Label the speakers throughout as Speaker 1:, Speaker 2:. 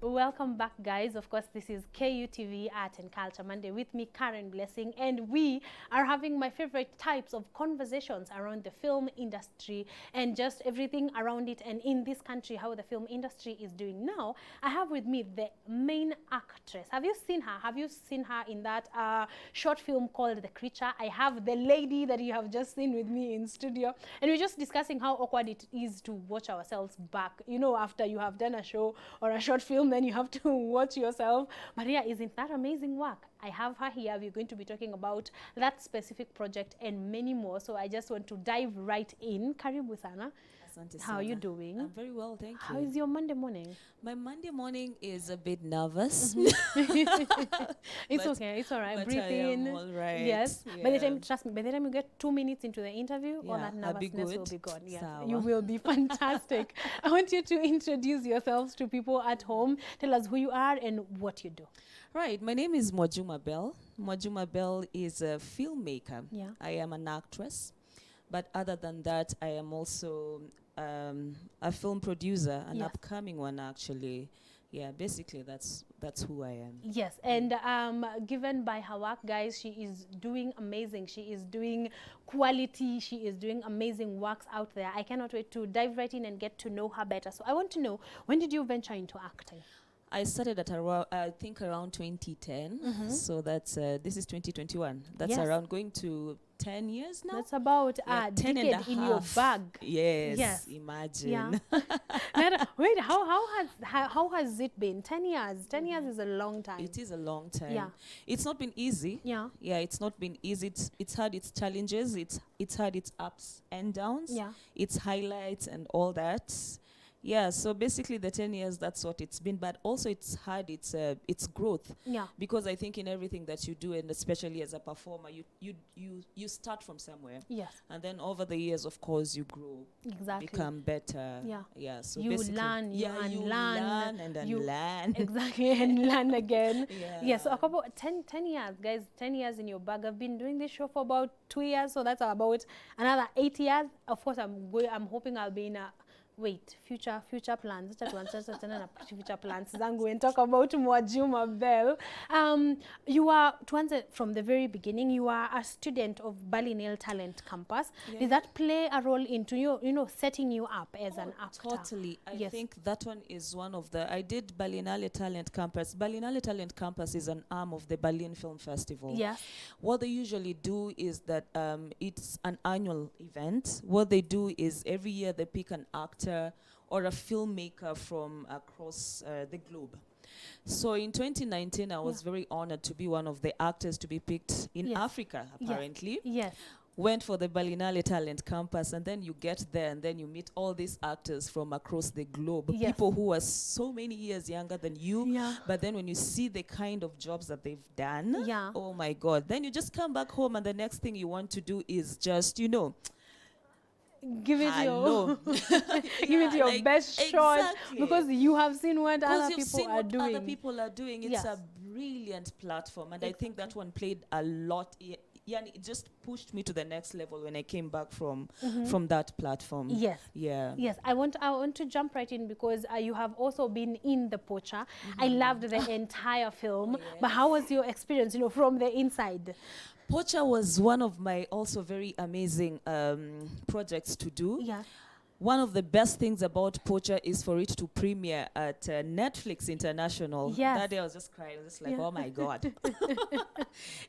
Speaker 1: Welcome back, guys. Of course, this is KUTV Art and Culture Monday with me, Karen Blessing, and we are having my favorite types of conversations around the film industry and just everything around it, and in this country, how the film industry is doing now. I have with me the main actress. Have you seen her? Have you seen her in that short film called The Creature? I have the lady that you have just seen with me in studio, and we're just discussing how awkward it is to watch ourselves back, you know, after you have done a show or a short film, then you have to watch yourself. Maria, isn't that amazing work? I have her here. We're going to be talking about that specific project and many more. So I just want to dive right in. Karibu sana. How are you doing?
Speaker 2: I'm very well, thank you.
Speaker 1: How is your Monday morning?
Speaker 2: My Monday morning is a bit nervous.
Speaker 1: It's okay. It's all right.
Speaker 2: But
Speaker 1: Breathe
Speaker 2: I
Speaker 1: in.
Speaker 2: am all right.
Speaker 1: Yes.
Speaker 2: Yeah.
Speaker 1: By the time, trust me, by the time you get 2 minutes into the interview, all
Speaker 2: Yeah,
Speaker 1: that
Speaker 2: I'll be
Speaker 1: nervousness will
Speaker 2: good.
Speaker 1: be gone. Yes.
Speaker 2: Sawa.
Speaker 1: You will be fantastic. I want you to introduce yourselves to people at home. Tell us who you are and what you do.
Speaker 2: Right, my name is Mwajuma Belle. Mwajuma Belle is a filmmaker.
Speaker 1: Yeah.
Speaker 2: I am an actress. But other than that, I am also a film producer, an
Speaker 1: Yes.
Speaker 2: upcoming one actually. Yeah, basically that's who I am.
Speaker 1: Yes, and given by her work, guys, she is doing amazing. She is doing quality. She is doing amazing works out there. I cannot wait to dive right in and get to know her better. So I want to know, when did you venture into acting?
Speaker 2: I started at around, I think around 2010. So that's this is 2021. That's
Speaker 1: Yes.
Speaker 2: around going to 10 years now.
Speaker 1: That's about
Speaker 2: Yeah,
Speaker 1: a
Speaker 2: 10 and a
Speaker 1: decade in your
Speaker 2: half.
Speaker 1: bag.
Speaker 2: Yes.
Speaker 1: Yes.
Speaker 2: Imagine.
Speaker 1: Yeah. Wait, how has it been? 10 years. 10 years is a long time.
Speaker 2: It is a long time.
Speaker 1: Yeah.
Speaker 2: It's not been easy.
Speaker 1: Yeah.
Speaker 2: Yeah, it's not been easy. It's had its challenges. It's had its ups and downs.
Speaker 1: Yeah.
Speaker 2: Its highlights and all that. Yeah, so basically the 10 years, that's what it's been. But also it's had its growth.
Speaker 1: Yeah.
Speaker 2: Because I think in everything that you do, and especially as a performer, you start from somewhere.
Speaker 1: Yes.
Speaker 2: And then over the years, of course, you grow,
Speaker 1: Exactly.
Speaker 2: become better.
Speaker 1: Yeah.
Speaker 2: Yeah. So
Speaker 1: You
Speaker 2: basically,
Speaker 1: learn, you
Speaker 2: yeah, you
Speaker 1: unlearn,
Speaker 2: learn and
Speaker 1: you-
Speaker 2: unlearn.
Speaker 1: Exactly, and learn again.
Speaker 2: Yeah.
Speaker 1: Yes, so a couple 10 years, guys. 10 years in your bag. I've been doing this show for about 2 years, so that's about another 8 years. Of course, I'm hoping I'll be in a future plans. Future plans. Zangu and talk about Majima Belle. You are, to answer from the very beginning, you are a student of Balin Talent Campus.
Speaker 2: Yeah.
Speaker 1: Did that play a role into you, setting you up as an actor?
Speaker 2: Totally. I
Speaker 1: Yes.
Speaker 2: think that one is one of the... I did Balinale Talent Campus. Balinale Talent Campus is an arm of the Balin Film Festival.
Speaker 1: Yes.
Speaker 2: What they usually do is that it's an annual event. What they do is every year they pick an actor or a filmmaker from across the globe. So in 2019, I was very honored to be one of the actors to be picked in
Speaker 1: Yes.
Speaker 2: Africa, apparently.
Speaker 1: Yes.
Speaker 2: Went for the Balinale Talent Campus, and then you get there and then you meet all these actors from across the globe.
Speaker 1: Yes.
Speaker 2: People who are so many years younger than you.
Speaker 1: Yeah.
Speaker 2: But then when you see the kind of jobs that they've done,
Speaker 1: Yeah.
Speaker 2: oh my God, then you just come back home and the next thing you want to do is just,
Speaker 1: Give it
Speaker 2: hello.
Speaker 1: give it your
Speaker 2: like,
Speaker 1: best shot,
Speaker 2: exactly.
Speaker 1: because you have seen what
Speaker 2: Because
Speaker 1: other
Speaker 2: you've
Speaker 1: people
Speaker 2: seen
Speaker 1: are
Speaker 2: what
Speaker 1: doing.
Speaker 2: other people are doing. It's
Speaker 1: Yes.
Speaker 2: a brilliant platform. And I think that one played a lot. Yeah, it just pushed me to the next level when I came back from that platform.
Speaker 1: Yes.
Speaker 2: Yeah.
Speaker 1: Yes, I want to jump right in because you have also been in the Poacher. I loved the entire film, but how was your experience, from the inside?
Speaker 2: Poacher was one of my also very amazing projects to do.
Speaker 1: Yeah.
Speaker 2: One of the best things about Poacher is for it to premiere at Netflix International.
Speaker 1: Yes.
Speaker 2: That day I was just crying. I was just like,
Speaker 1: Yeah.
Speaker 2: oh my God.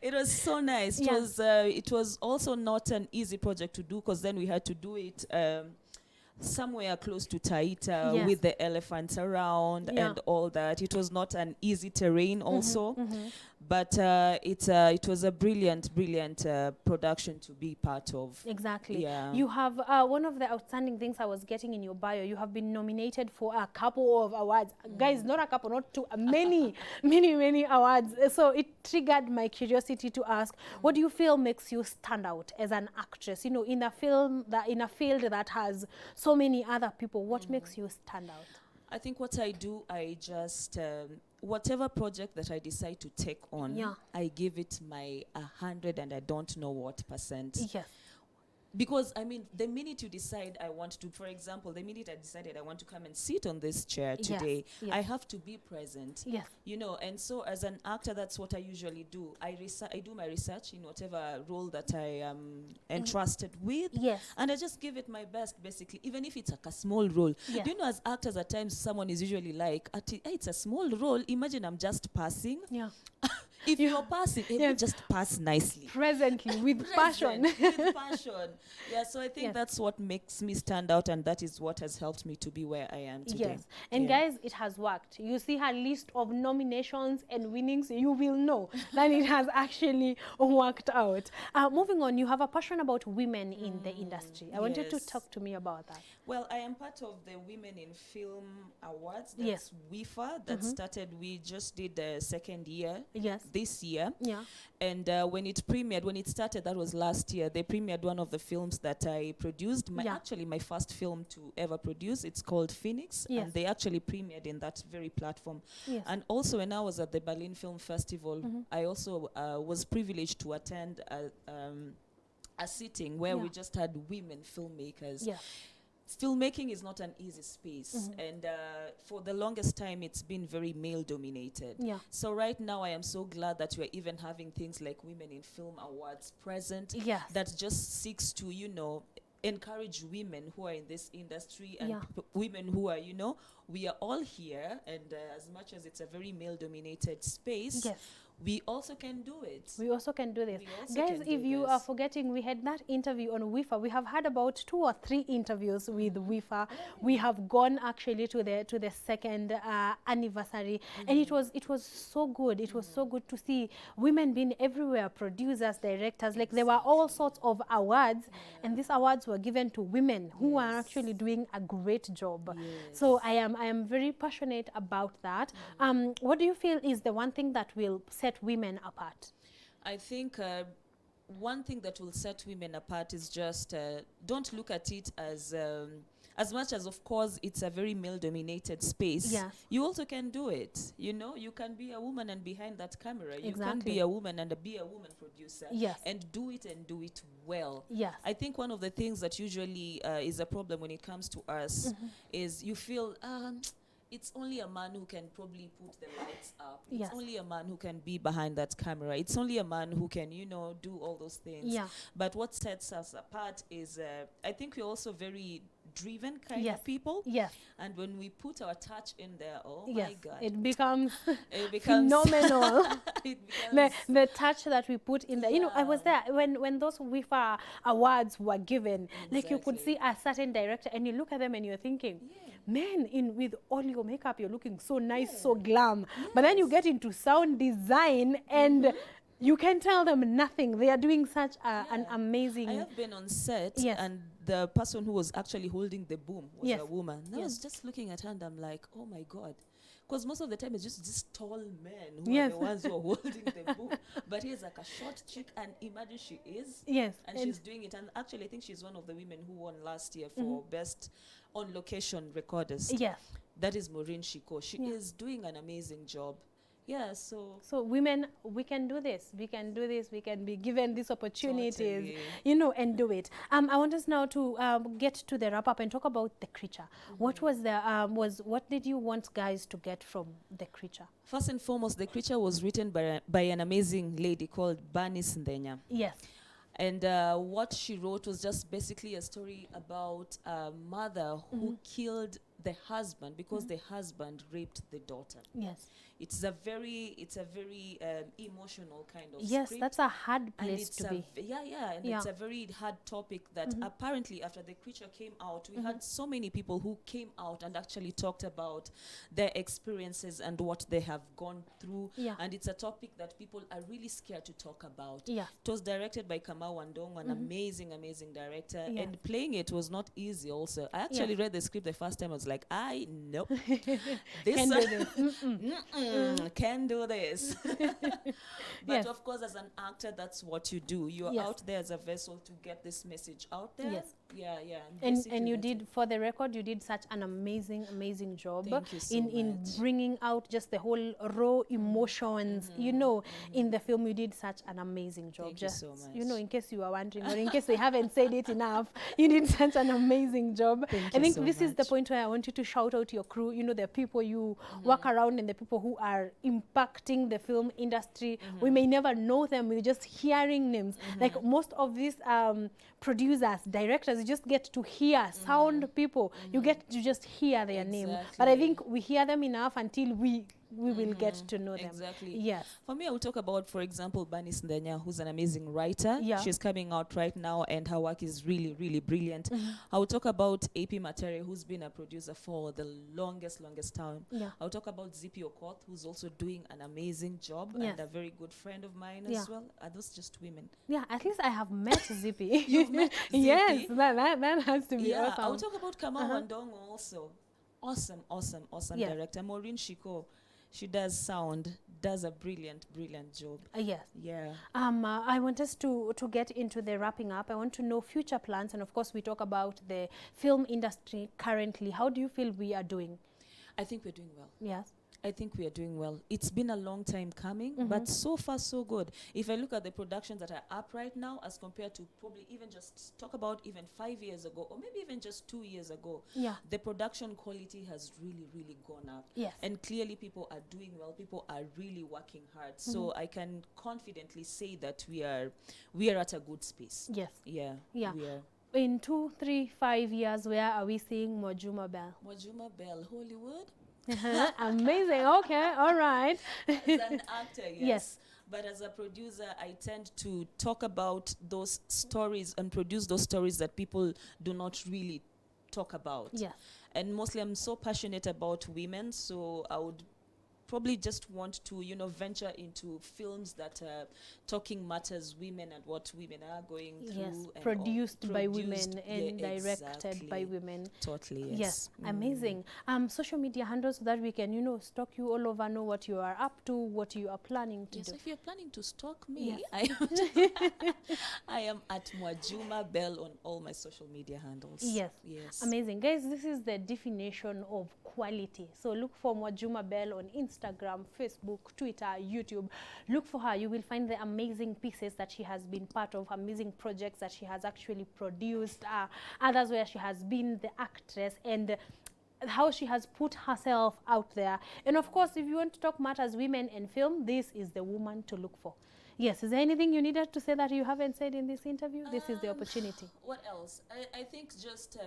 Speaker 2: It was so nice.
Speaker 1: Yeah.
Speaker 2: It was also not an easy project to do because then we had to do it somewhere close to Taita
Speaker 1: Yes.
Speaker 2: with the elephants around
Speaker 1: Yeah.
Speaker 2: and all that. It was not an easy terrain also. But it was a brilliant production to be part of.
Speaker 1: Exactly.
Speaker 2: Yeah.
Speaker 1: You have one of the outstanding things I was getting in your bio. You have been nominated for a couple of awards, guys. Not a couple, not two, many, many awards. So it triggered my curiosity to ask, what do you feel makes you stand out as an actress? In a field that has so many other people. What makes you stand out?
Speaker 2: I think what I do, I just whatever project that I decide to take on,
Speaker 1: Yeah.
Speaker 2: I give it my 100 and I don't know what percent.
Speaker 1: Yes.
Speaker 2: Because I mean, the minute you decide I want to, for example, the minute I decided I want to come and sit on this chair
Speaker 1: Yes,
Speaker 2: today,
Speaker 1: yes.
Speaker 2: I have to be present.
Speaker 1: Yes.
Speaker 2: You know, and so as an actor, that's what I usually do. I do my research in whatever role that I am entrusted with,
Speaker 1: Yes.
Speaker 2: and I just give it my best, basically, even if it's like a small role.
Speaker 1: Yeah.
Speaker 2: Do you know, as actors, at times someone is usually like, "Hey, it's a small role. Imagine I'm just passing."
Speaker 1: Yeah.
Speaker 2: If you're passing, it
Speaker 1: Yeah.
Speaker 2: will just pass nicely.
Speaker 1: Presently, with passion.
Speaker 2: With passion. Yeah, so I think
Speaker 1: Yes.
Speaker 2: that's what makes me stand out, and that is what has helped me to be where I am today.
Speaker 1: Yes, and
Speaker 2: Yeah.
Speaker 1: guys, it has worked. You see her list of nominations and winnings, you will know that it has actually worked out. Moving on, you have a passion about women in the industry. I want you to
Speaker 2: Yes.
Speaker 1: talk to me about that.
Speaker 2: Well, I am part of the Women in Film Awards.
Speaker 1: Yes.
Speaker 2: That's WIFA. That started, we just did the second year
Speaker 1: Yes.
Speaker 2: this year.
Speaker 1: Yeah.
Speaker 2: And when it premiered, when it started, that was last year, they premiered one of the films that I produced. Actually, my first film to ever produce. It's called Phoenix.
Speaker 1: Yes.
Speaker 2: And they actually premiered in that very platform.
Speaker 1: Yes.
Speaker 2: And also, when I was at the Balin Film Festival, I also was privileged to attend a sitting where we just had women filmmakers.
Speaker 1: Yeah.
Speaker 2: Filmmaking is not an easy space, and for the longest time it's been very male dominated.
Speaker 1: Yeah.
Speaker 2: So right now I am so glad that we're even having things like Women in Film Awards present,
Speaker 1: Yes.
Speaker 2: that just seeks to, you know, encourage women who are in this industry, and
Speaker 1: Yeah.
Speaker 2: women who are, you know, we are all here, and as much as it's a very male dominated space,
Speaker 1: Yes.
Speaker 2: we also can do it.
Speaker 1: We also can do this.
Speaker 2: We also
Speaker 1: Guys,
Speaker 2: can
Speaker 1: if
Speaker 2: do
Speaker 1: you
Speaker 2: this.
Speaker 1: are forgetting, we had that interview on WIFA. We have had about 2 or 3 interviews with WIFA. We have gone actually to the second anniversary, and it was so good. It was so good to see women being everywhere, producers, directors. Like, there were all sorts of awards, and these awards were given to women who are actually doing a great job. So I am very passionate about that. What do you feel is the one thing that will set women apart?
Speaker 2: I think one thing that will set women apart is just don't look at it as much as, of course, it's a very male-dominated space.
Speaker 1: Yes.
Speaker 2: You also can do it. You know, you can be a woman and behind that camera. You can
Speaker 1: Exactly.
Speaker 2: be a woman and be a woman producer.
Speaker 1: Yes.
Speaker 2: And do it well.
Speaker 1: Yes.
Speaker 2: I think one of the things that usually is a problem when it comes to us is you feel, it's only a man who can probably put the lights up.
Speaker 1: Yes.
Speaker 2: It's only a man who can be behind that camera. It's only a man who can, you know, do all those things.
Speaker 1: Yeah.
Speaker 2: But what sets us apart is, I think we're also very driven kind
Speaker 1: Yes.
Speaker 2: of people.
Speaker 1: Yes.
Speaker 2: And when we put our touch in there, oh
Speaker 1: Yes.
Speaker 2: my God.
Speaker 1: It becomes
Speaker 2: It becomes
Speaker 1: phenomenal.
Speaker 2: it becomes
Speaker 1: the touch that we put in there. You know, I was there when those WIFA awards were given. Like, you could see
Speaker 2: Exactly.
Speaker 1: a certain director and you look at them and you're thinking, man, with all your makeup, you're looking so nice, so glam. But then you get into sound design and you can tell them nothing. They are doing such an amazing...
Speaker 2: I have been on set,
Speaker 1: Yes.
Speaker 2: and the person who was actually holding the boom was
Speaker 1: Yes.
Speaker 2: a woman. And I
Speaker 1: Yes.
Speaker 2: was just looking at her and I'm like, oh my God. Because most of the time it's just these tall men who
Speaker 1: Yes.
Speaker 2: are the ones who are holding the boom. But here's like a short chick, and imagine she is.
Speaker 1: Yes.
Speaker 2: And she's doing it. And actually, I think she's one of the women who won last year for best on location recordist.
Speaker 1: Yes.
Speaker 2: That is Maureen Shiko. She
Speaker 1: Yeah.
Speaker 2: is doing an amazing job. Yeah, so
Speaker 1: women, we can do this. We can do this. We can be given these opportunities,
Speaker 2: Totally.
Speaker 1: you know, and do it. I want us now to get to the wrap up and talk about The Creature. What was the what did you want guys to get from The Creature?
Speaker 2: first and foremost, The Creature was written by an amazing lady called Banis Ndenya.
Speaker 1: Yes.
Speaker 2: And what she wrote was just basically a story about a mother who killed the husband because the husband raped the daughter.
Speaker 1: Yes.
Speaker 2: It's a very emotional kind of
Speaker 1: Yes,
Speaker 2: script.
Speaker 1: that's a hard
Speaker 2: And
Speaker 1: place
Speaker 2: it's
Speaker 1: to be.
Speaker 2: and
Speaker 1: Yeah.
Speaker 2: it's a very hard topic that apparently after The Creature came out, we had so many people who came out and actually talked about their experiences and what they have gone through.
Speaker 1: Yeah.
Speaker 2: And it's a topic that people are really scared to talk about.
Speaker 1: Yeah.
Speaker 2: It was directed by Kamau Wandong, an amazing director.
Speaker 1: Yeah.
Speaker 2: And playing it was not easy also. I actually read the script the first time. I was like, nope. This
Speaker 1: Can do this.
Speaker 2: can do this. But
Speaker 1: Yes.
Speaker 2: of course, as an actor, that's what you do. You're
Speaker 1: Yes.
Speaker 2: out there as a vessel to get this message out there.
Speaker 1: Yes.
Speaker 2: Yeah, yeah.
Speaker 1: And you did, for the record, you did such an amazing job
Speaker 2: Thank you so
Speaker 1: in
Speaker 2: much.
Speaker 1: bringing out just the whole raw emotions, you know, in the film. You did such an amazing job.
Speaker 2: Thank you
Speaker 1: Just,
Speaker 2: so much.
Speaker 1: you know, in case you are wondering, or in case they haven't said it enough, you did such an amazing job.
Speaker 2: Thank
Speaker 1: I
Speaker 2: you
Speaker 1: think
Speaker 2: so
Speaker 1: this is the
Speaker 2: much.
Speaker 1: point where I want you to shout out your crew, you know, the people you work around and the people who are impacting the film industry. We may never know them, we're just hearing names. Like most of these producers, directors, you just get to hear sound people. You get to just hear their name. But I think we hear them enough until we will get to know them.
Speaker 2: Exactly.
Speaker 1: Yes.
Speaker 2: For me, I will talk about, for example, Bani Ndenya, who's an amazing writer.
Speaker 1: Yeah.
Speaker 2: She's coming out right now, and her work is really brilliant. I will talk about AP Matere, who's been a producer for the longest time.
Speaker 1: Yeah.
Speaker 2: I'll talk about Zippy Okoth, who's also doing an amazing job,
Speaker 1: Yes.
Speaker 2: and a very good friend of mine
Speaker 1: Yeah.
Speaker 2: as well. Are those just women?
Speaker 1: Yeah, at least I have met Zippy.
Speaker 2: You've met Zippy?
Speaker 1: Yes, that has to be
Speaker 2: Yeah,
Speaker 1: awesome.
Speaker 2: I'll talk about Kamau Wandongo also. Awesome
Speaker 1: Yes.
Speaker 2: director. Maureen Shiko, she does sound, does a brilliant job.
Speaker 1: Yes.
Speaker 2: Yeah.
Speaker 1: I want us to get into the wrapping up. I want to know future plans, and of course we talk about the film industry currently. How do you feel we are doing?
Speaker 2: I think we're doing well.
Speaker 1: Yes.
Speaker 2: I think we are doing well. It's been a long time coming, but so far so good. If I look at the productions that are up right now as compared to probably even just talk about even 5 years ago, or maybe even just 2 years ago,
Speaker 1: Yeah.
Speaker 2: the production quality has really gone up.
Speaker 1: Yes.
Speaker 2: And clearly people are doing well. People are really working hard. So I can confidently say that we are at a good space.
Speaker 1: Yes.
Speaker 2: Yeah.
Speaker 1: Yeah.
Speaker 2: We are.
Speaker 1: In 2, 3, 5 years, where are we seeing Mwajuma Belle?
Speaker 2: Majima Belle, Hollywood.
Speaker 1: Amazing. Okay. All right.
Speaker 2: As an actor, yes.
Speaker 1: Yes.
Speaker 2: But as a producer, I tend to talk about those stories and produce those stories that people do not really talk about.
Speaker 1: Yeah.
Speaker 2: And mostly I'm so passionate about women, so I would probably just want to, you know, venture into films that are talking matters women and what women are going through.
Speaker 1: Yes.
Speaker 2: And
Speaker 1: Produced by women
Speaker 2: produced,
Speaker 1: and
Speaker 2: yeah,
Speaker 1: directed by
Speaker 2: exactly.
Speaker 1: women.
Speaker 2: Totally,
Speaker 1: Yes.
Speaker 2: yes.
Speaker 1: Amazing. Social media handles so that we can, you know, stalk you all over, know what you are up to, what you are planning to
Speaker 2: Yes,
Speaker 1: do.
Speaker 2: if you're planning to stalk me,
Speaker 1: Yes.
Speaker 2: I am at Mwajuma Belle on all my social media handles.
Speaker 1: Yes.
Speaker 2: Yes.
Speaker 1: Amazing. Guys, this is the definition of quality. So look for Mwajuma Belle on Instagram, Facebook, Twitter, YouTube. Look for her. You will find the amazing pieces that she has been part of, amazing projects that she has actually produced, others where she has been the actress, and how she has put herself out there. And of course, if you want to talk matters women and film, this is the woman to look for. Yes, is there anything you needed to say that you haven't said in this interview? This is the opportunity.
Speaker 2: What else? I think just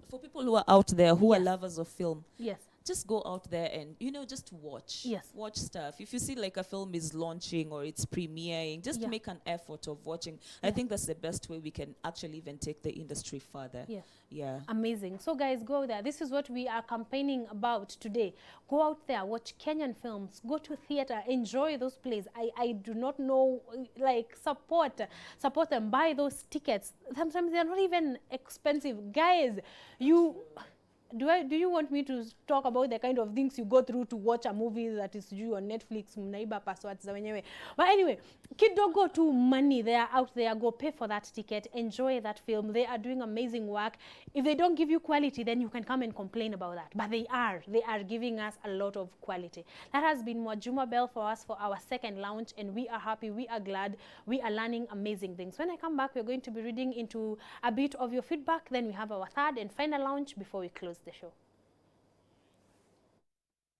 Speaker 2: for people who are out there who are
Speaker 1: Yes.
Speaker 2: lovers of film,
Speaker 1: Yes.
Speaker 2: just go out there and, you know, just watch.
Speaker 1: Yes.
Speaker 2: Watch stuff. If you see like a film is launching or it's premiering, just
Speaker 1: Yeah.
Speaker 2: make an effort of watching.
Speaker 1: Yeah.
Speaker 2: I think that's the best way we can actually even take the industry further.
Speaker 1: Yes.
Speaker 2: Yeah.
Speaker 1: Amazing. So guys, go there. This is what we are campaigning about today. Go out there, watch Kenyan films, go to theater, enjoy those plays. I do not know, like, support them, buy those tickets. Sometimes they're not even expensive. Guys, you... Do you want me to talk about the kind of things you go through to watch a movie that is due on Netflix? Mnaiba passwords za wenyewe. But anyway, kidogo to money, they are out there. Go pay for that ticket. Enjoy that film. They are doing amazing work. If they don't give you quality, then you can come and complain about that. But they are giving us a lot of quality. That has been Mwajuma Belle for us for our second launch, and we are happy. We are glad. We are learning amazing things. When I come back, we're going to be reading into a bit of your feedback. Then we have our third and final launch before we close the show.